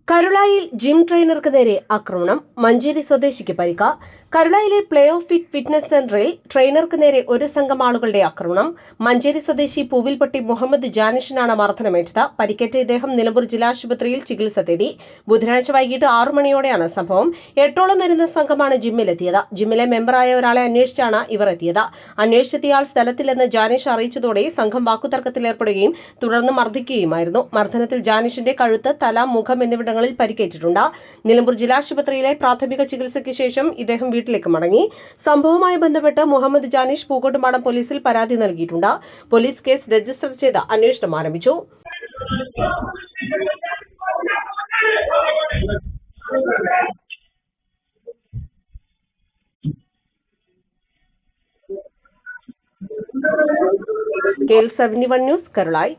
കരുളായിൽ gym ട്രെയിനർക്ക് നേരെ ആക്രമണം. മഞ്ചേരി സ്വദേശിക്ക് പരിക്ക്. കരുളായിലെ പ്ലേ ഓഫ് ഫിറ്റ്നസ് സെന്ററിൽ ട്രെയിനർക്ക് നേരെ ഒരു സംഘം ആളുകളുടെ ആക്രമണം. മഞ്ചേരി സ്വദേശി പൂവിൽപട്ടി മുഹമ്മദ് ജാനിഷിനാണ് മർദ്ദനമേറ്റത്. പരിക്കേറ്റ ഇദ്ദേഹം നിലമ്പൂർ ജില്ലാശുപത്രിയിൽ ചികിത്സ തേടി. ബുധനാഴ്ച വൈകിട്ട് 6 മണിയോടെയാണ് സംഭവം. 8ഓളം വരുന്ന സംഘമാണ് ജിമ്മിലെത്തിയത്. ജിമ്മിലെ മെമ്പറായ ഒരാളെ അന്വേഷിച്ചാണ് ഇവർ എത്തിയത്. അന്വേഷിച്ചെത്തിയ ആൾ സ്ഥലത്തില്ലെന്ന് ജാനിഷ് അറിയിച്ചതോടെ സംഘം വാക്കുതർക്കത്തിലേർപ്പെടുകയും തുടർന്ന് മർദ്ദിക്കുകയുമായിരുന്നു. മർദ്ദനത്തിൽ ജാനിഷിന്റെ കഴുത്ത്, തല, മുഖം എന്നിവിടങ്ങളിൽ പരിക്കേറ്റിട്ടുണ്ട്. നിലമ്പൂർ ജില്ലാശുപത്രിയിലെ പ്രാഥമിക ചികിത്സയ്ക്ക് ശേഷം ഇദ്ദേഹം വീട്ടിലേക്ക് മടങ്ങി. സംഭവവുമായി ബന്ധപ്പെട്ട് മുഹമ്മദ് ജാനിഷ് പൂക്കോട്ടുംപാടം പോലീസിൽ പരാതി നൽകിയിട്ടുണ്ട്. പോലീസ് കേസ് രജിസ്റ്റർ ചെയ്ത് അന്വേഷണം ആരംഭിച്ചു. KL 71 news, Karulai.